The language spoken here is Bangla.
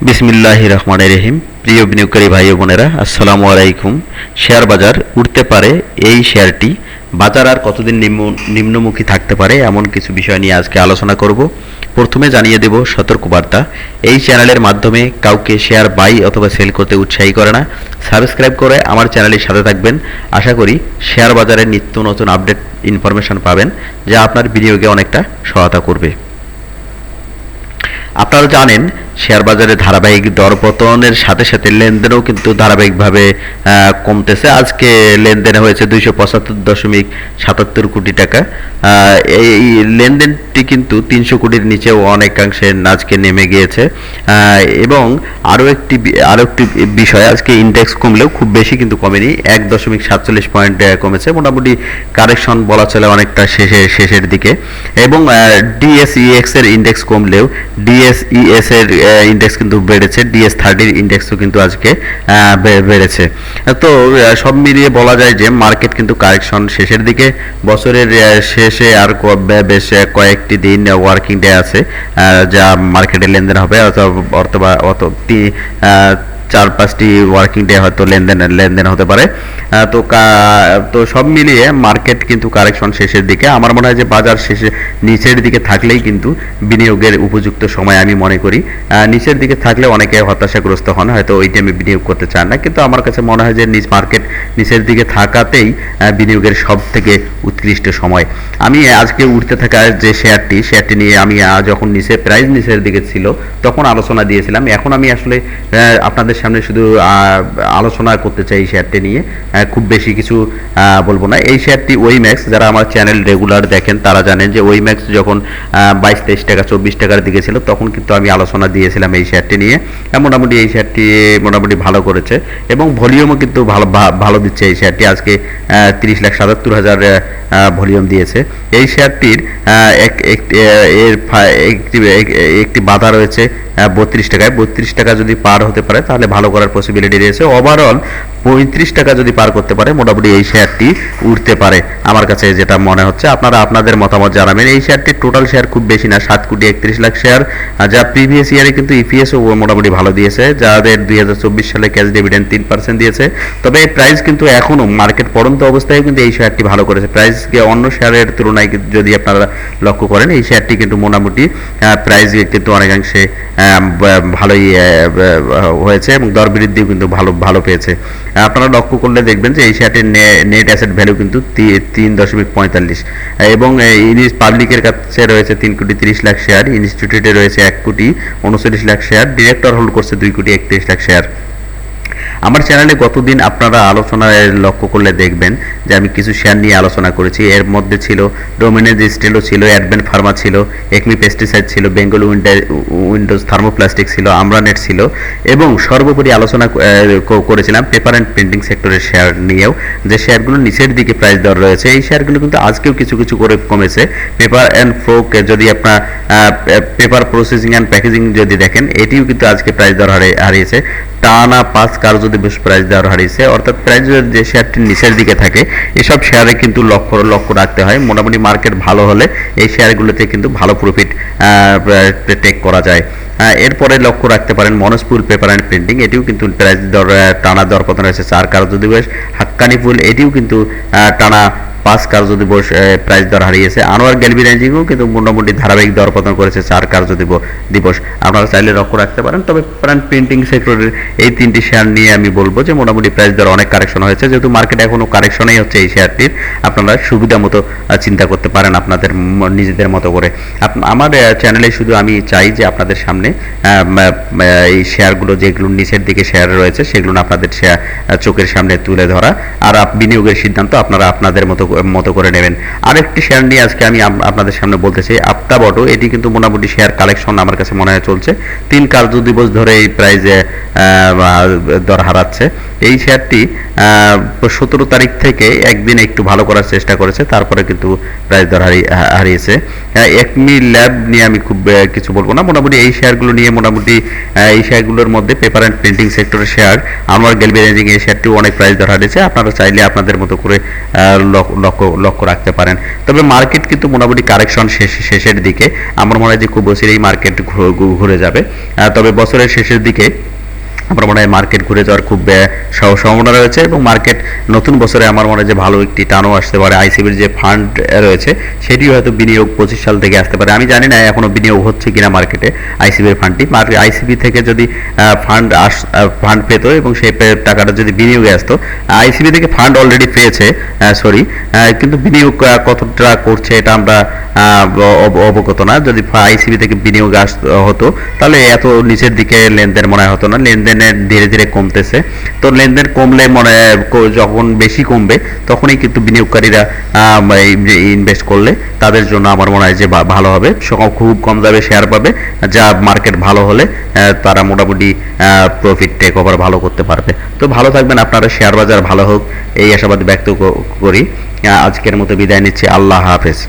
বিসমিল্লাহির রহমানির রহিম। প্রিয় বিনিয়োগকারী ভাই ও বোনেরা, আসসালামু আলাইকুম। শেয়ার বাজার উঠতে পারে, এই শেয়ারটি বাজার আর কতদিন নিম্নমুখী থাকতে পারে এমন কিছু বিষয় নিয়ে আজকে আলোচনা করব। প্রথমে জানিয়ে দেব সতর্কবার্তা, এই চ্যানেলের মাধ্যমে কাউকে শেয়ার বাই অথবা সেল করতে উৎসাহী করে না। সাবস্ক্রাইব করে আমার চ্যানেলের সাথে থাকবেন। আশা করি শেয়ার বাজারের নিত্য নতুন আপডেট ইনফরমেশন পাবেন, যা আপনার বিনিয়োগে অনেকটা সহায়তা করবে। আপনারা জানেন শেয়ার বাজারে ধারাবাহিক দরপতনের সাথে সাথে লেনদেনও কিন্তু ধারাবাহিকভাবে কমতেছে। আজকে লেনদেন হয়েছে 275.77 কোটি টাকা। এই লেনদেনটি কিন্তু 300 কোটির নিচেও অনেকাংশে আজকে নেমে গিয়েছে। এবং আরও একটি বিষয়, আজকে ইন্ডেক্স কমলেও খুব বেশি কিন্তু কমেনি, 1.47 পয়েন্ট কমেছে। মোটামুটি কারেকশন বলা চলে অনেকটা শেষের দিকে। এবং ডিএসইএক্স এর ইন্ডেক্স কমলেও ডিএসইএস এর ইন্ডেক্স কিন্তু বেড়েছে, ডিএস30 ইন্ডেক্সও কিন্তু আজকে বেড়েছে। তো সব মিলিয়ে বলা যায় যে মার্কেট কিন্তু কারেকশন শেষের দিকে। বছরের শেষে আর বেশ কয়েকটি দিন ওয়ার্কিং ডে আছে যা মার্কেটে লেনদেন হবে, অথবা 4-5টি ওয়ার্কিং ডে হয়তো লেনদেন হতে পারে। তো সব মিলিয়ে মার্কেট কিন্তু কারেকশন শেষের দিকে। আমার মনে হয় যে বাজার নিচের দিকে থাকলেই কিন্তু বিনিয়োগের উপযুক্ত সময় আমি মনে করি। নিচের দিকে থাকলে অনেকে হতাশাগ্রস্ত হন, হয়তো ওই টাইমে বিনিয়োগ করতে চান না, কিন্তু আমার কাছে মনে হয় যে মার্কেট নিচের দিকে থাকাতেই বিনিয়োগের সব থেকে উৎকৃষ্ট সময়। আমি আজকে উঠতে থাকা যে শেয়ারটি নিয়ে আমি যখন প্রাইস নিচের দিকে ছিল তখন আলোচনা দিয়েছিলাম। এখন আমি আসলে আপনাদের সামনে শুধু আলোচনা করতে চাই এই শেয়ারটি নিয়ে, খুব বেশি কিছু বলবো না। এই শেয়ারটি ওইম্যাক্স, যারা আমার চ্যানেল রেগুলার দেখেন তারা জানেন যে ওইম্যাক্স যখন 22-23 টাকা 24 টাকার দিকে ছিল তখন কিন্তু আমি আলোচনা দিয়েছিলাম এই শেয়ারটি নিয়ে। মোটামুটি এই শেয়ারটি মোটামুটি ভালো করেছে এবং ভলিউমও কিন্তু ভালো দিচ্ছে। এই শেয়ারটি আজকে 30,77,000 ভলিউম দিয়েছে। এই শেয়ারটির একটি বাধা রয়েছে 32 টাকায়। 32 টাকা যদি পার হতে পারে তাহলে ভালো করার পসিবিলিটি রয়েছে। ওভারঅল 35 টাকা যদি পার করতে পারে মোটামুটি এই শেয়ারটি উঠতে পারে, আমার কাছে যেটা মনে হচ্ছে। আপনারা আপনাদের মতামত জানাবেন। এই শেয়ারটির টোটাল শেয়ার খুব বেশি না, 7,31,00,000 শেয়ার, যা প্রিভিয়াস ইয়ারে কিন্তু ইপিএসও মোটামুটি ভালো দিয়েছে, যাদের 2024 সালে ক্যাশ ডিভিডেন্ড 3% দিয়েছে। তবে এই প্রাইস কিন্তু এখনও মার্কেট পড়ন্ত অবস্থায় কিন্তু এই শেয়ারটি ভালো করেছে। প্রাইসকে অন্য শেয়ারের তুলনায় যদি আপনারা লক্ষ্য করেন, এই শেয়ারটি কিন্তু মোটামুটি প্রাইস কিন্তু অনেকাংশে ভালোই হয়েছে এবং দর বৃদ্ধিও কিন্তু ভালো পেয়েছে। আপনারা লক্ষ্য করলে দেখবেন যে এই শেয়ারটির নেট অ্যাসেট ভ্যালু কিন্তু 3.45 এবং পাবলিকের কাছে রয়েছে 3,30,00,000 শেয়ার, ইনস্টিটিউটে রয়েছে 1,39,00,000 শেয়ার, ডিরেক্টর হোল্ড করছে 2,31,00,000 শেয়ার। আমার চ্যানেলে গতদিন আপনারা আলোচনায় লক্ষ্য করলে দেখবেন যে আমি কিছু শেয়ার নিয়ে আলোচনা করেছি। এর মধ্যে ছিল ডোমিনেজ স্টিলও ছিল, অ্যাডভেন্ট ফার্মা ছিল, একমি পেস্টিসাইড ছিল, বেঙ্গল উইন্ডোজ থার্মোপ্লাস্টিক ছিল, আমরানেট ছিল এবং সর্বোপরি আলোচনা করেছিলাম পেপার অ্যান্ড প্রিন্টিং সেক্টরের শেয়ার নিয়েও, যে শেয়ারগুলো নিচের দিকে প্রাইস দর রয়েছে। এই শেয়ারগুলো কিন্তু আজকেও কিছু কিছু করে কমেছে। পেপার অ্যান্ড ফোক, যদি আপনার পেপার প্রসেসিং অ্যান্ড প্যাকেজিং যদি দেখেন, এটিও কিন্তু আজকে প্রাইস দর হারিয়েছে। টানা 5 কার্যদিবস প্রাইস দেওয়ার হারিয়েছে। অর্থাৎ প্রাইস যে শেয়ারটি নিচের দিকে থাকে এসব শেয়ারে কিন্তু লক্ষ্য রাখতে হয়। মোটামুটি মার্কেট ভালো হলে এই শেয়ারগুলোতে কিন্তু ভালো প্রফিট টেক করা যায়। এরপরে লক্ষ্য রাখতে পারেন মনসপুল পেপার অ্যান্ড প্রিন্টিং, এটিও কিন্তু প্রাইস টানা দরপতন হয়েছে 4 কার্যদিবস। হাক্কানি ফুল, এটিও কিন্তু টানা 5 কার্যদিবস প্রাইস দর হারিয়েছে। আনোয়ার গ্যালভিনাইজিংও কিন্তু মোটামুটি ধারাবাহিক দরপতন করেছে 4 কার্যদিবস। আপনারা চাইলে লক্ষ্য রাখতে পারেন। তবে প্রিন্টিং সেক্টরের এই 3টি শেয়ার নিয়ে আমি বলবো যে মোটামুটি প্রাইস দর অনেক কারেকশন হয়েছে। যেহেতু মার্কেট এখনও কারেকশনেই হচ্ছে এই শেয়ারটির, আপনারা সুবিধা মতো চিন্তা করতে পারেন আপনাদের নিজেদের মতো করে। আমার চ্যানেলে শুধু আমি চাই যে আপনাদের সামনে এই শেয়ারগুলো যেগুলো নিচের দিকে শেয়ার রয়েছে সেগুলো আপনাদের চোখের সামনে তুলে ধরা, আর বিনিয়োগের সিদ্ধান্ত আপনারা আপনাদের মতো করে নেবেন। আরেকটি শেয়ার নিয়ে আজকে আমি আপনাদের সামনে বলতে চাই, আপ্তাবটো। এটি কিন্তু মোটামুটি শেয়ার কালেকশন আমার কাছে মনে হয় চলছে 3 কার্যদিবস ধরে এই প্রাইজে দর হারাচ্ছে। এই শেয়ারটি 17 তারিখ থেকে একদিন একটু ভালো করার চেষ্টা করেছে, তারপরে কিন্তু প্রাইস দর হারিয়েছে। একমি ল্যাব নিয়ে আমি খুব কিছু বলবো না, মোটামুটি এই শেয়ারগুলো নিয়ে মোটামুটি এই শেয়ারগুলোর মধ্যে পেপার অ্যান্ড প্রিন্টিং সেক্টরের শেয়ার আনোয়ার গ্যালভানাইজিং এই শেয়ারটিও অনেক প্রাইস দর হারিয়েছে। আপনারা চাইলে আপনাদের মতো করে লক্ষ্য রাখতে পারেন। তবে মার্কেট কিন্তু মোটামুটি কারেকশন শেষের দিকে, আমার মনে হয় যে খুব অচিরেই মার্কেট ঘুরে যাবে। তবে বছরের শেষের দিকে আমার মনে হয় মার্কেট ঘুরে যাওয়ার খুব সম্ভাবনা রয়েছে, এবং মার্কেট নতুন বছরে আমার মনে হয় যে ভালো একটি টানও আসতে পারে। আইসিবির যে ফান্ড রয়েছে সেটিও হয়তো বিনিয়োগ 25 সাল থেকে আসতে পারে। আমি জানি না এখনো বিনিয়োগ হচ্ছে কিনা মার্কেটে আইসিবির ফান্ডটি। আইসিবি থেকে যদি ফান্ড পেতো এবং সেই টাকাটা যদি বিনিয়োগে আসতো, আইসিবি থেকে ফান্ড অলরেডি পেয়েছে কিন্তু বিনিয়োগ কতটা করছে এটা আমরা অবগত না। যদি আইসিবি থেকে বিনিয়োগ হতো তাহলে এত নিচের দিকে লেনদেন মনে হতো না। লেনদেন ধীরে ধীরে কমতেছে, তো লেনদেন কমলে যখন বেশি কমবে তখনই কিন্তু বিনিয়োগকারীরা ইনভেস্ট করলে তাদের জন্য আমার মনে হয় যে ভালো হবে। খুব কম দামে শেয়ার পাবে, যা মার্কেট ভালো হলে তারা মোটামুটি প্রফিট টেক ওভার ভালো করতে পারবে। তো ভালো থাকবেন আপনারা, শেয়ার বাজার ভালো হোক এই আশাবাদ ব্যক্ত করি। আজকের মতো বিদায় নিচ্ছি, আল্লাহ হাফেজ।